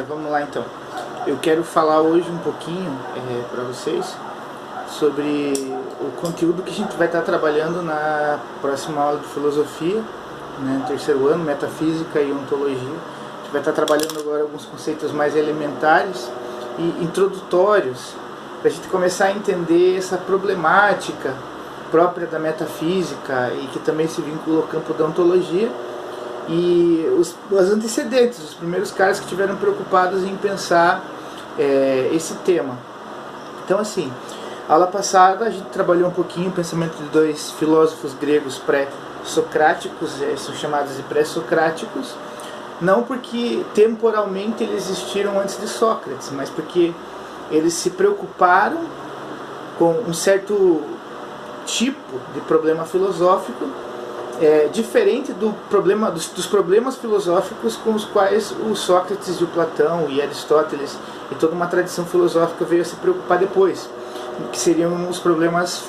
vamos lá então. Eu quero falar hoje um pouquinho para vocês sobre o conteúdo que a gente vai estar trabalhando na próxima aula de filosofia, né, no terceiro ano, metafísica e ontologia. A gente vai estar trabalhando agora alguns conceitos mais elementares e introdutórios, para a gente começar a entender essa problemática própria da metafísica e que também se vincula ao campo da ontologia, e os antecedentes, os primeiros caras que estiveram preocupados em pensar esse tema. Então, assim, aula passada a gente trabalhou um pouquinho o pensamento de dois filósofos gregos pré-socráticos, são chamados de pré-socráticos, não porque temporalmente eles existiram antes de Sócrates, mas porque eles se preocuparam com um certo tipo de problema filosófico diferente dos problemas filosóficos com os quais o Sócrates e o Platão e Aristóteles e toda uma tradição filosófica veio a se preocupar depois, que seriam os problemas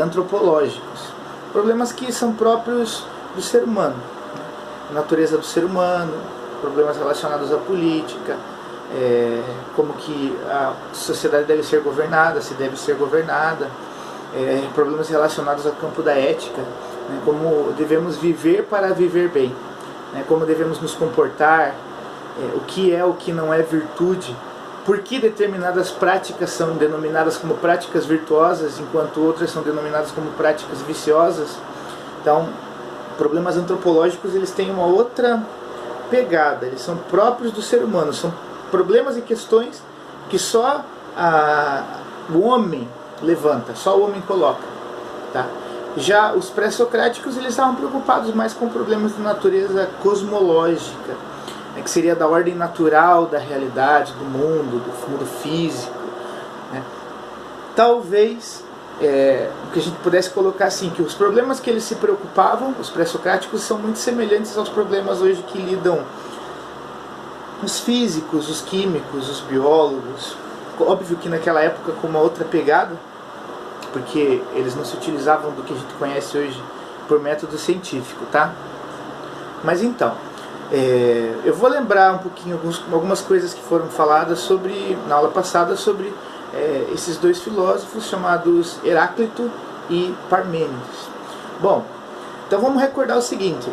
antropológicos, problemas que são próprios do ser humano, a natureza do ser humano, problemas relacionados à política, como que a sociedade deve ser governada, se deve ser governada, problemas relacionados ao campo da ética, né, como devemos viver para viver bem, né, como devemos nos comportar, o que não é virtude, por que determinadas práticas são denominadas como práticas virtuosas, enquanto outras são denominadas como práticas viciosas. Então, problemas antropológicos, eles têm uma outra pegada, eles são próprios do ser humano, são problemas e questões que só o homem levanta, só o homem coloca, tá? Já os pré-socráticos, eles estavam preocupados mais com problemas de natureza cosmológica, né, que seria da ordem natural da realidade, do mundo físico, né? Talvez o que a gente pudesse colocar assim, que os problemas que eles se preocupavam, os pré-socráticos, são muito semelhantes aos problemas hoje que lidam os físicos, os químicos, os biólogos. Óbvio que naquela época com uma outra pegada, porque eles não se utilizavam do que a gente conhece hoje por método científico, tá? Mas então, eu vou lembrar um pouquinho algumas coisas que foram faladas na aula passada sobre esses dois filósofos chamados Heráclito e Parmênides. Bom, então vamos recordar o seguinte: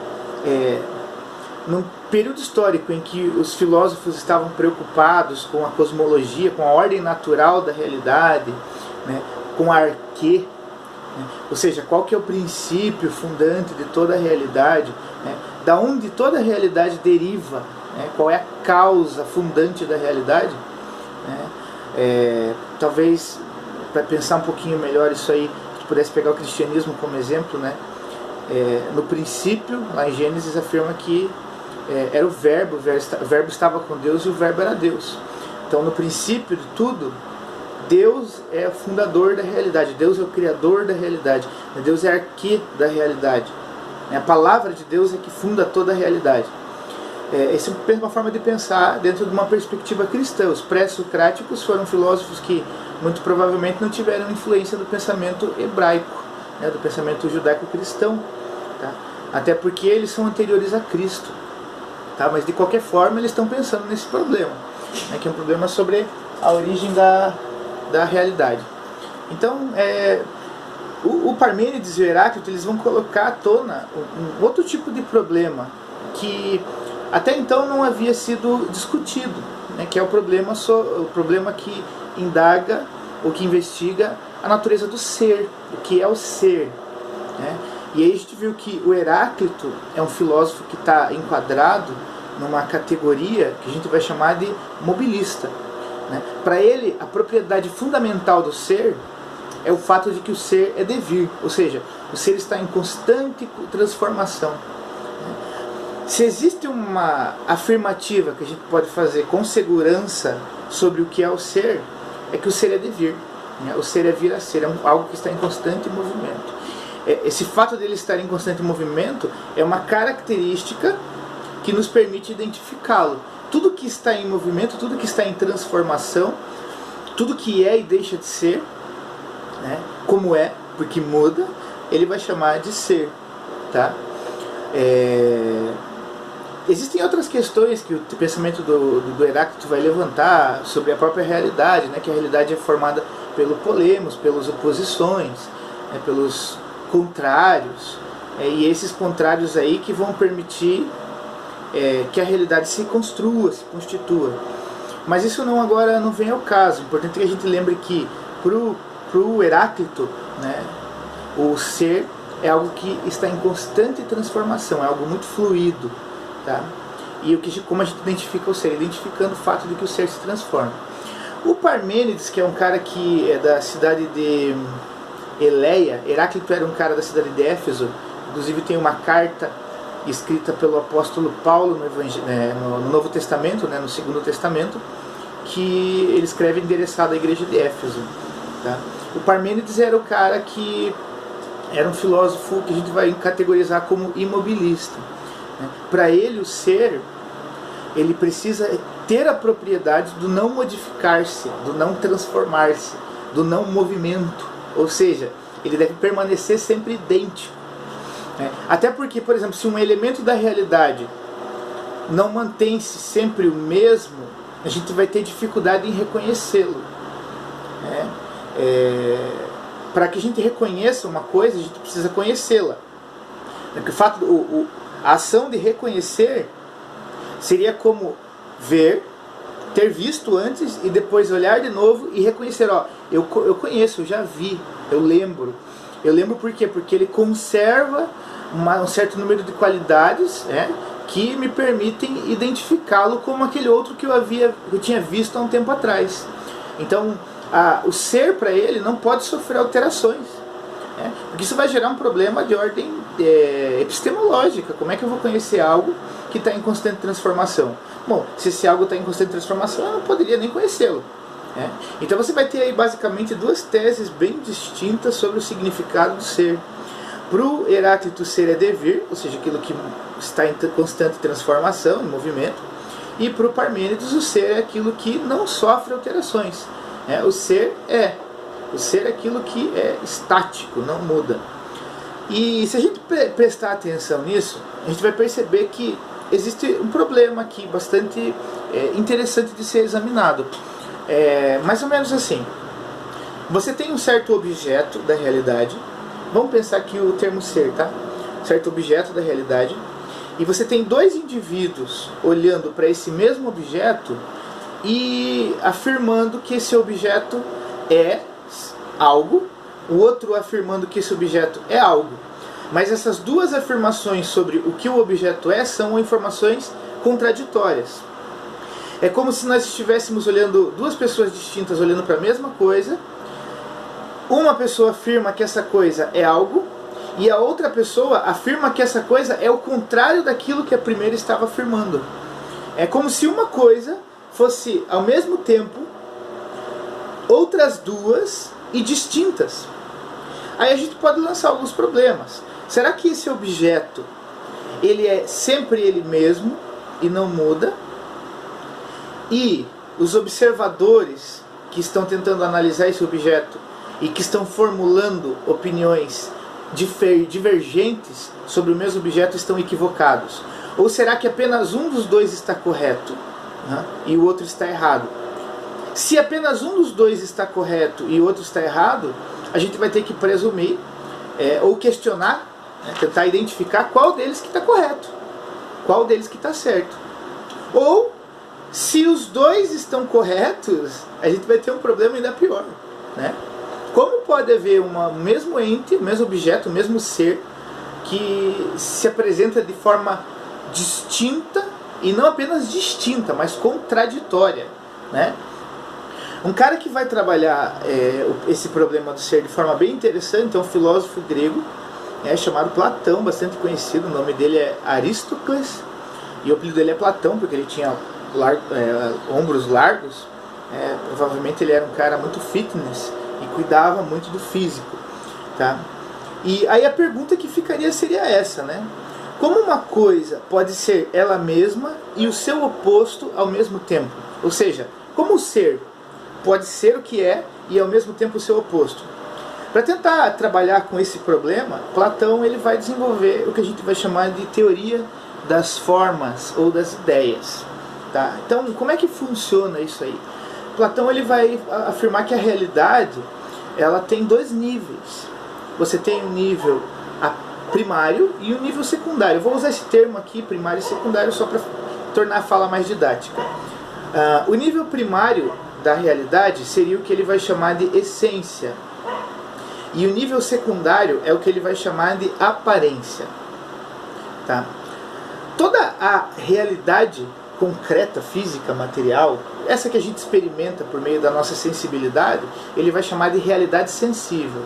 num período histórico em que os filósofos estavam preocupados com a cosmologia, com a ordem natural da realidade, né, com a arquê, né, ou seja, qual que é o princípio fundante de toda a realidade, né, da onde toda a realidade deriva, né, qual é a causa fundante da realidade, né, talvez, para pensar um pouquinho melhor isso aí, a gente pudesse pegar o cristianismo como exemplo, né, no princípio, lá em Gênesis, afirma que era o verbo estava com Deus e o verbo era Deus. Então, no princípio de tudo, Deus é o fundador da realidade, Deus é o criador da realidade, Deus é arquê da realidade. A palavra de Deus é que funda toda a realidade. Essa é uma forma de pensar dentro de uma perspectiva cristã. Os pré-socráticos foram filósofos que muito provavelmente não tiveram influência do pensamento hebraico, né, do pensamento judaico-cristão, tá? Até porque eles são anteriores a Cristo, tá? Mas de qualquer forma eles estão pensando nesse problema, né, que é um problema sobre a origem da realidade. Então, o Parmênides e o Heráclito, eles vão colocar à tona um outro tipo de problema que até então não havia sido discutido, né, que é o problema que indaga ou que investiga a natureza do ser, o que é o ser, né? E aí a gente viu que o Heráclito é um filósofo que está enquadrado numa categoria que a gente vai chamar de mobilista, né? Para ele, a propriedade fundamental do ser é o fato de que o ser é devir, ou seja, o ser está em constante transformação. Se existe uma afirmativa que a gente pode fazer com segurança sobre o que é o ser, é que o ser é devir, né? O ser é vir a ser, é algo que está em constante movimento. Esse fato dele estar em constante movimento é uma característica que nos permite identificá-lo. Tudo que está em movimento, tudo que está em transformação, tudo que é e deixa de ser, né, como é, porque muda, ele vai chamar de ser, tá? Existem outras questões que o pensamento do Heráclito vai levantar sobre a própria realidade, né? Que a realidade é formada pelo polemos, pelas oposições, né? Pelos contrários, e esses contrários aí que vão permitir que a realidade se construa, se constitua. Mas isso agora não vem ao caso. O importante é que a gente lembre que para o Heráclito, né, o ser é algo que está em constante transformação, é algo muito fluido. Tá? E como a gente identifica o ser? Identificando o fato de que o ser se transforma. O Parmênides, que é um cara que é da cidade de Eleia, Heráclito era um cara da cidade de Éfeso, inclusive tem uma carta escrita pelo apóstolo Paulo no Novo Testamento, né, no Segundo Testamento, que ele escreve endereçado à igreja de Éfeso. Tá? O Parmênides era o cara que era um filósofo que a gente vai categorizar como imobilista. Para ele, o ser, ele precisa ter a propriedade do não modificar-se, do não transformar-se, do não movimento. Ou seja, ele deve permanecer sempre idêntico. Até porque, por exemplo, se um elemento da realidade não mantém-se sempre o mesmo, a gente vai ter dificuldade em reconhecê-lo. Para que a gente reconheça uma coisa, a gente precisa conhecê-la. Porque o fato, a ação de reconhecer seria como ver, ter visto antes e depois olhar de novo e reconhecer, eu conheço, eu já vi, eu lembro. Eu lembro por quê? Porque ele conserva um certo número de qualidades, que me permitem identificá-lo como aquele outro que eu tinha visto há um tempo atrás. Então, o ser para ele não pode sofrer alterações. Porque isso vai gerar um problema de ordem epistemológica. Como é que eu vou conhecer algo que está em constante transformação? Bom, se esse algo está em constante transformação, eu não poderia nem conhecê-lo. Então você vai ter aí basicamente duas teses bem distintas sobre o significado do ser. Para o Heráclito, o ser é devir, ou seja, aquilo que está em constante transformação, em movimento. E para o Parmênides, o ser é aquilo que não sofre alterações. O ser é aquilo que é estático, não muda. E se a gente prestar atenção nisso, a gente vai perceber que existe um problema aqui bastante interessante de ser examinado. Mais ou menos assim: você tem um certo objeto da realidade, vamos pensar aqui o termo ser, tá? Certo objeto da realidade, e você tem dois indivíduos olhando para esse mesmo objeto e afirmando que esse objeto é algo, o outro afirmando que esse objeto é algo. Mas essas duas afirmações sobre o que o objeto são informações contraditórias. É como se nós estivéssemos olhando, duas pessoas distintas olhando para a mesma coisa. Uma pessoa afirma que essa coisa é algo, e a outra pessoa afirma que essa coisa é o contrário daquilo que a primeira estava afirmando. É como se uma coisa fosse, ao mesmo tempo, outras duas e distintas. Aí a gente pode lançar alguns problemas. Será que esse objeto, ele é sempre ele mesmo e não muda? E os observadores que estão tentando analisar esse objeto e que estão formulando opiniões divergentes sobre o mesmo objeto estão equivocados? Ou será que apenas um dos dois está correto, né, e o outro está errado? Se apenas um dos dois está correto e o outro está errado, a gente vai ter que presumir ou questionar, tentar identificar qual deles que está correto, qual deles que está certo. Ou, se os dois estão corretos, a gente vai ter um problema ainda pior. Como pode haver um mesmo ente, o mesmo objeto, o mesmo ser, que se apresenta de forma distinta, e não apenas distinta, mas contraditória? Um cara que vai trabalhar esse problema do ser de forma bem interessante é um filósofo grego chamado Platão, bastante conhecido. O nome dele é Aristócles, e o apelido dele é Platão porque ele tinha ombros largos. Provavelmente ele era um cara muito fitness e cuidava muito do físico, tá? E aí a pergunta que ficaria seria essa, como uma coisa pode ser ela mesma e o seu oposto ao mesmo tempo? Ou seja, como o ser pode ser o que é e ao mesmo tempo o seu oposto? Para tentar trabalhar com esse problema, Platão ele vai desenvolver o que a gente vai chamar de teoria das formas ou das ideias. Tá? Então, como é que funciona isso aí? Platão ele vai afirmar que a realidade ela tem dois níveis. Você tem o nível primário e o nível secundário. Eu vou usar esse termo aqui, primário e secundário, só para tornar a fala mais didática. O nível primário da realidade seria o que ele vai chamar de essência. E o nível secundário é o que ele vai chamar de aparência. Tá? Toda a realidade concreta, física, material, essa que a gente experimenta por meio da nossa sensibilidade, ele vai chamar de realidade sensível.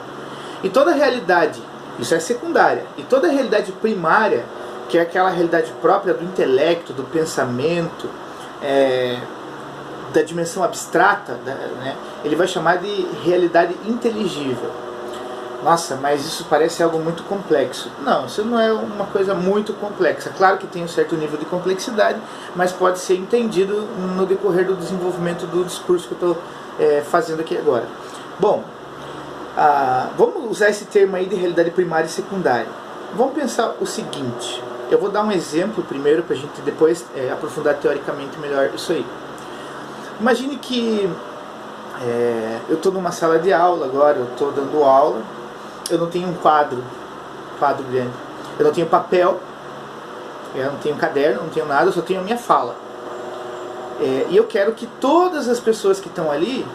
E toda realidade, isso é secundária, e toda realidade primária, que é aquela realidade própria do intelecto, do pensamento, da dimensão abstrata, né, ele vai chamar de realidade inteligível. Nossa, mas isso parece algo muito complexo. Não, isso não é uma coisa muito complexa. Claro que tem um certo nível de complexidade, mas pode ser entendido no decorrer do desenvolvimento do discurso que eu estou fazendo aqui agora. Bom, vamos usar esse termo aí de realidade primária e secundária. Vamos pensar o seguinte. Eu vou dar um exemplo primeiro para a gente depois aprofundar teoricamente melhor isso aí. Imagine que eu estou numa sala de aula agora, eu estou dando aula. Eu não tenho um quadro grande, eu não tenho papel, eu não tenho caderno, não tenho nada, eu só tenho a minha fala. E eu quero que todas as pessoas que estão ali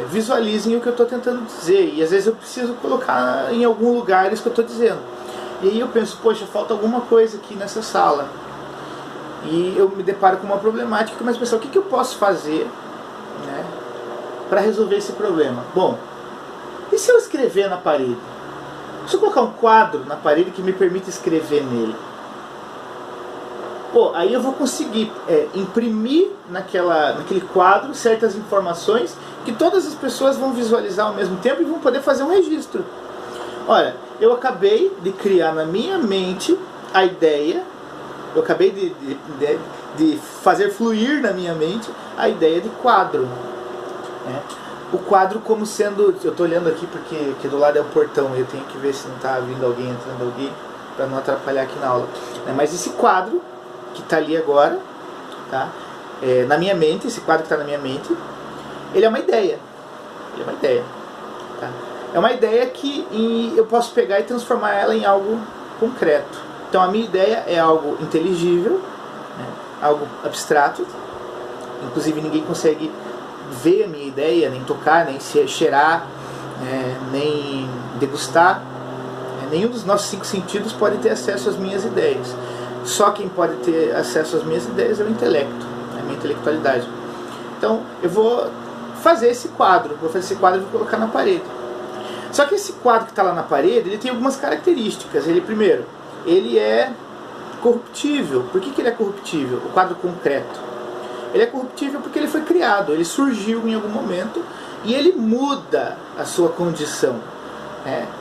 visualizem o que eu estou tentando dizer. E às vezes eu preciso colocar em algum lugar isso que eu estou dizendo. E aí eu penso, poxa, falta alguma coisa aqui nessa sala. E eu me deparo com uma problemática, mas pessoal, o que eu posso fazer, né, para resolver esse problema? Bom, e se eu escrever na parede? Se eu colocar um quadro na parede que me permite escrever nele? Pô, aí eu vou conseguir imprimir naquele quadro certas informações que todas as pessoas vão visualizar ao mesmo tempo e vão poder fazer um registro. Olha, eu acabei de criar na minha mente a ideia, eu acabei de fazer fluir na minha mente a ideia de quadro. Né? O quadro como sendo, eu estou olhando aqui porque aqui do lado é o portão, eu tenho que ver se não está vindo alguém, entrando alguém, para não atrapalhar aqui na aula. Mas esse quadro que está ali agora, tá? Na minha mente, esse quadro que está na minha mente, ele é uma ideia. Ele é uma ideia. Tá? É uma ideia que eu posso pegar e transformar ela em algo concreto. Então a minha ideia é algo inteligível, né? Algo abstrato, inclusive ninguém consegue ver a minha ideia, nem tocar, nem cheirar, nem degustar. Nenhum dos nossos 5 sentidos pode ter acesso às minhas ideias. Só quem pode ter acesso às minhas ideias é o intelecto, a minha intelectualidade. Então eu vou fazer esse quadro, e vou colocar na parede. Só que esse quadro que está lá na parede, ele tem algumas características. Primeiro, ele é corruptível. Por que ele é corruptível? O quadro concreto. Ele é corruptível porque ele foi criado, ele surgiu em algum momento e ele muda a sua condição.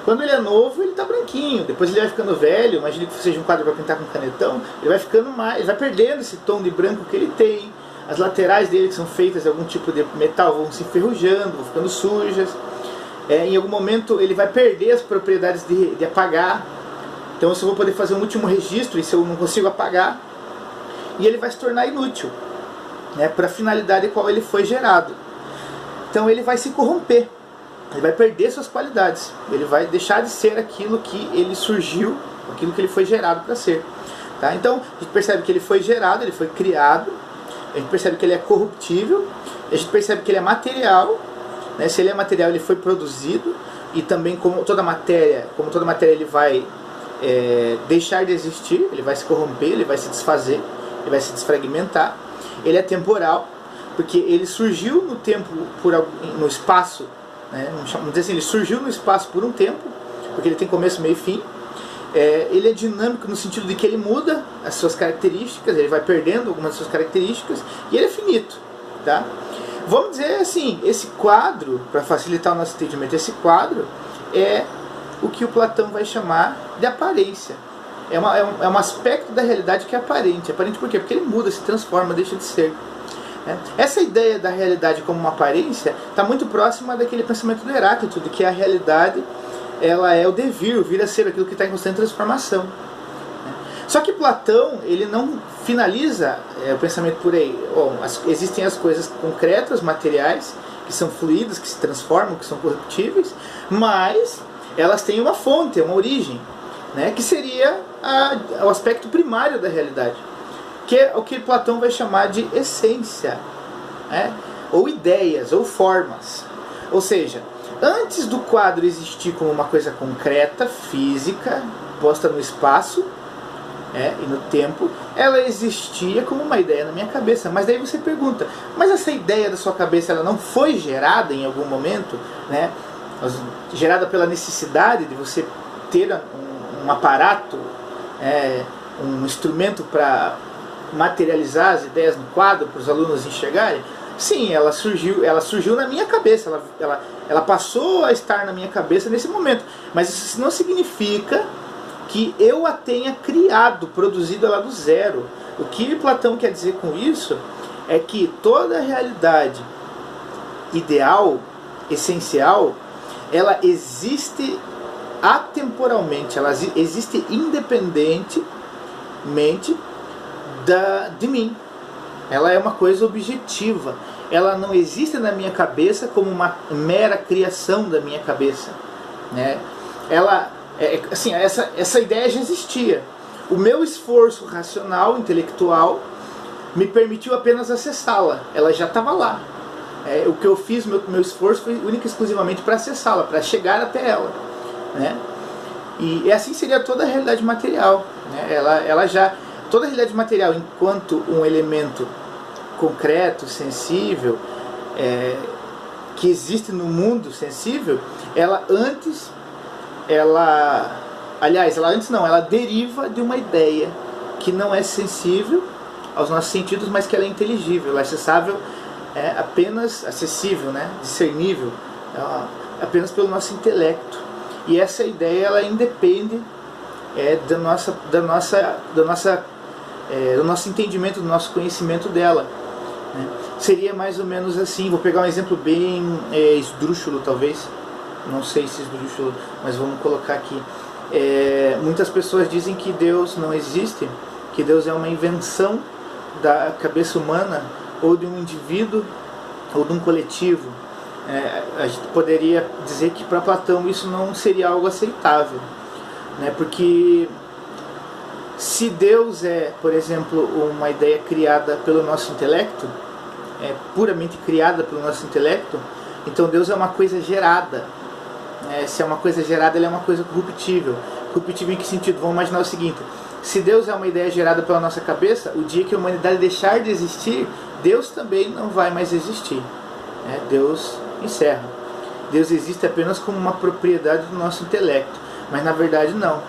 Quando ele é novo, ele está branquinho, depois ele vai ficando velho, imagine que seja um quadro para pintar com canetão, ele vai ficando mais, ele vai perdendo esse tom de branco que ele tem, as laterais dele que são feitas de algum tipo de metal vão se enferrujando, vão ficando sujas, em algum momento ele vai perder as propriedades de apagar, então eu só vou poder fazer um último registro e se eu não consigo apagar, e ele vai se tornar inútil. Para a finalidade a qual ele foi gerado. Então ele vai se corromper, ele vai perder suas qualidades, ele vai deixar de ser aquilo que ele surgiu, aquilo que ele foi gerado para ser. Tá? Então a gente percebe que ele foi gerado, ele foi criado, a gente percebe que ele é corruptível, a gente percebe que ele é material, né? Se ele é material, ele foi produzido, e também como toda matéria ele vai deixar de existir, ele vai se corromper, ele vai se desfazer, ele vai se desfragmentar. Ele é temporal, porque ele surgiu no tempo, no espaço, né? Vamos dizer assim, ele surgiu no espaço por um tempo, porque ele tem começo, meio e fim. Ele é dinâmico no sentido de que ele muda as suas características, ele vai perdendo algumas das suas características, e ele é finito. Tá? Vamos dizer assim, esse quadro, para facilitar o nosso entendimento, esse quadro é o que o Platão vai chamar de aparência. É um aspecto da realidade que é aparente. Aparente por quê? Porque ele muda, se transforma, deixa de ser. Essa ideia da realidade como uma aparência está muito próxima daquele pensamento do Heráclito, de que a realidade ela é o devir, vir a ser aquilo que está em constante transformação. Só que Platão, ele não finaliza o pensamento por aí. Bom, existem as coisas concretas, materiais, que são fluidas, que se transformam, que são corruptíveis, mas elas têm uma fonte, uma origem, né, que seria o aspecto primário da realidade, que é o que Platão vai chamar de essência, né, ou ideias, ou formas. Ou seja, antes do quadro existir como uma coisa concreta, física, posta no espaço e no tempo, ela existia como uma ideia na minha cabeça. Mas daí você pergunta, mas essa ideia da sua cabeça, ela não foi gerada em algum momento, né? Gerada pela necessidade de você ter um aparato, um instrumento para materializar as ideias no quadro, para os alunos enxergarem? Sim, ela surgiu na minha cabeça, ela passou a estar na minha cabeça nesse momento, mas isso não significa que eu a tenha criado, produzido ela do zero. O que Platão quer dizer com isso é que toda a realidade ideal, essencial, ela existe atemporalmente, ela existe independentemente de mim. Ela é uma coisa objetiva. Ela não existe na minha cabeça como uma mera criação da minha cabeça, né? Assim, essa ideia já existia. O meu esforço racional, intelectual, me permitiu apenas acessá-la. Ela já estava lá. O que eu fiz, meu esforço foi único e exclusivamente para acessá-la, para chegar até ela, né? E assim seria toda a realidade material, né? Toda a realidade material, enquanto um elemento concreto, sensível, que existe no mundo sensível, ela deriva de uma ideia que não é sensível aos nossos sentidos, mas que ela é inteligível, ela é acessível, né? Discernível, apenas pelo nosso intelecto. E essa ideia, ela independe do nosso entendimento, do nosso conhecimento dela, né? Seria mais ou menos assim. Vou pegar um exemplo bem esdrúxulo, talvez. Não sei se esdrúxulo, mas vamos colocar aqui. Muitas pessoas dizem que Deus não existe, que Deus é uma invenção da cabeça humana, ou de um indivíduo, ou de um coletivo. A gente poderia dizer que para Platão isso não seria algo aceitável, né? Porque se Deus é, por exemplo, uma ideia criada pelo nosso intelecto, puramente criada pelo nosso intelecto, então Deus é uma coisa gerada. Se é uma coisa gerada, ele é uma coisa corruptível. Corruptível em que sentido? Vamos imaginar o seguinte: se Deus é uma ideia gerada pela nossa cabeça, o dia que a humanidade deixar de existir, Deus também não vai mais existir. Deus encerra. Deus existe apenas como uma propriedade do nosso intelecto, mas na verdade não.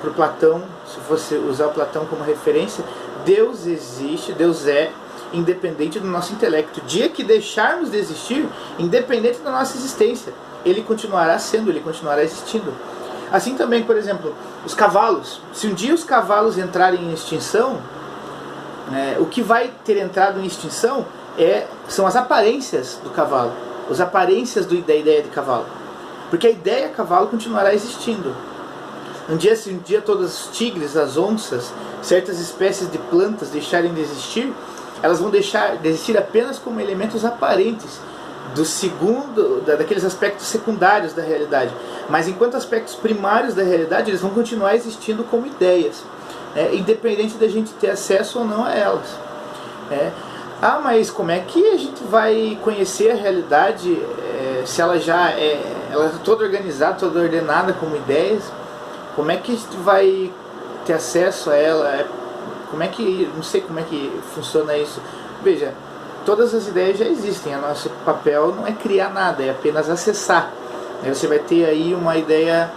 Para Platão, se você usar o Platão como referência, Deus existe, Deus é independente do nosso intelecto. O dia que deixarmos de existir, independente da nossa existência, ele continuará sendo, ele continuará existindo. Assim também, por exemplo, os cavalos. Se um dia os cavalos entrarem em extinção, o que vai ter entrado em extinção são as aparências do cavalo, as aparências da ideia de cavalo. Porque a ideia cavalo continuará existindo. Se um dia todos os tigres, as onças, certas espécies de plantas deixarem de existir, elas vão deixar de existir apenas como elementos aparentes daqueles aspectos secundários da realidade. Mas enquanto aspectos primários da realidade, eles vão continuar existindo como ideias, independente da gente ter acesso ou não a elas. Mas como é que a gente vai conhecer a realidade se ela ela é toda organizada, toda ordenada como ideias? Como é que a gente vai ter acesso a ela? Não sei como é que funciona isso. Veja, todas as ideias já existem. O nosso papel não é criar nada, é apenas acessar. Você vai ter aí uma ideia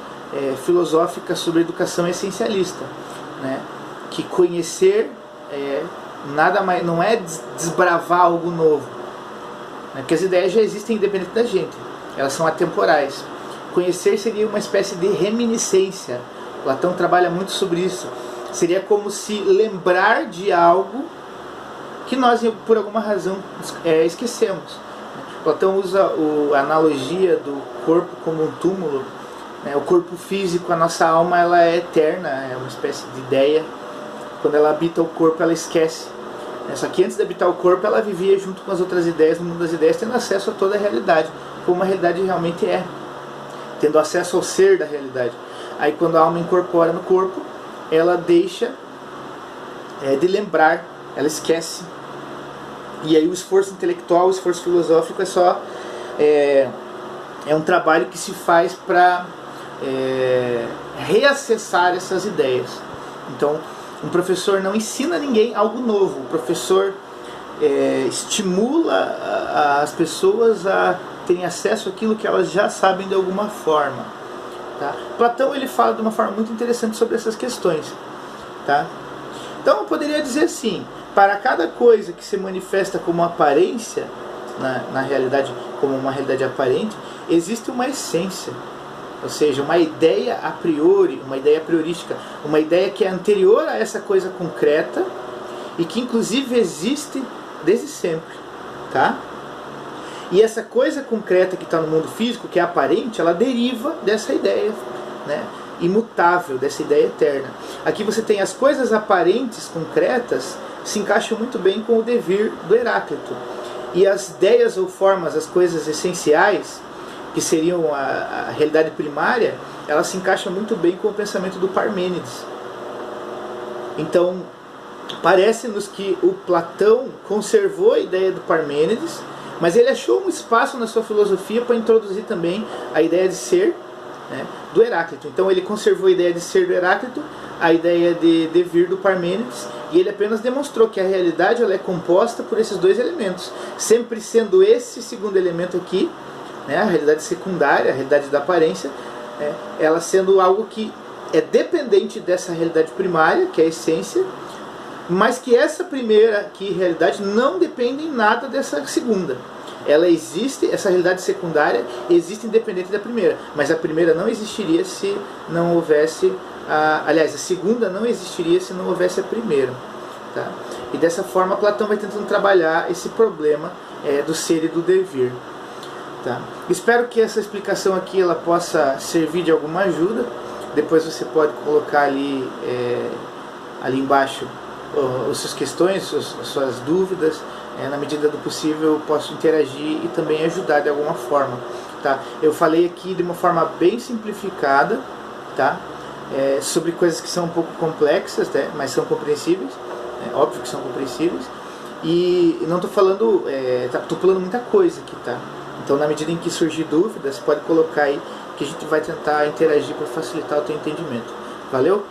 filosófica sobre educação essencialista, né? Que conhecer nada mais, não é desbravar algo novo, né? Porque as ideias já existem independente da gente, elas são atemporais. Conhecer seria uma espécie de reminiscência. Platão trabalha muito sobre isso. Seria como se lembrar de algo que nós, por alguma razão, esquecemos. Platão usa a analogia do corpo como um túmulo. O corpo físico, a nossa alma, ela é eterna, é uma espécie de ideia quando ela habita o corpo, ela esquece. Só que antes de habitar o corpo, ela vivia junto com as outras ideias, no mundo das ideias, tendo acesso a toda a realidade, como a realidade realmente é, tendo acesso ao ser da realidade. Aí quando a alma incorpora no corpo, ela deixa de lembrar, ela esquece. E aí o esforço intelectual, o esforço filosófico é um trabalho que se faz para reacessar essas ideias. Então, um professor não ensina ninguém algo novo. O professor estimula as pessoas a terem acesso àquilo que elas já sabem de alguma forma. Tá? Platão ele fala de uma forma muito interessante sobre essas questões. Tá? Então eu poderia dizer assim, para cada coisa que se manifesta como aparência, na realidade, como uma realidade aparente, existe uma essência. Ou seja, uma ideia a priori, uma ideia priorística, uma ideia que é anterior a essa coisa concreta e que inclusive existe desde sempre. Tá? E essa coisa concreta que está no mundo físico, que é aparente, ela deriva dessa ideia, né, imutável, dessa ideia eterna. Aqui você tem as coisas aparentes, concretas, se encaixam muito bem com o devir do Heráclito. E as ideias ou formas, as coisas essenciais, que seriam a realidade primária, elas se encaixam muito bem com o pensamento do Parmênides. Então, parece-nos que o Platão conservou a ideia do Parmênides, mas ele achou um espaço na sua filosofia para introduzir também a ideia de ser, né, do Heráclito. Então ele conservou a ideia de ser do Heráclito, a ideia de devir do Parmênides, e ele apenas demonstrou que a realidade ela é composta por esses dois elementos, sempre sendo esse segundo elemento aqui, né, a realidade secundária, a realidade da aparência, ela sendo algo que é dependente dessa realidade primária, que é a essência, mas que essa primeira aqui, realidade, não depende em nada dessa segunda. Ela existe, essa realidade secundária existe independente da primeira, mas a primeira não existiria se não houvesse aliás, a segunda não existiria se não houvesse a primeira. Tá? E dessa forma Platão vai tentando trabalhar esse problema do ser e do devir. Tá? Espero que essa explicação aqui ela possa servir de alguma ajuda. Depois você pode colocar ali embaixo as suas questões, as suas dúvidas. Na medida do possível eu posso interagir e também ajudar de alguma forma. Tá? Eu falei aqui de uma forma bem simplificada, tá? Sobre coisas que são um pouco complexas, né? Mas são compreensíveis, óbvio que são compreensíveis. E não estou falando, estou pulando muita coisa aqui, tá? Então na medida em que surgir dúvidas, você pode colocar aí que a gente vai tentar interagir para facilitar o teu entendimento. Valeu?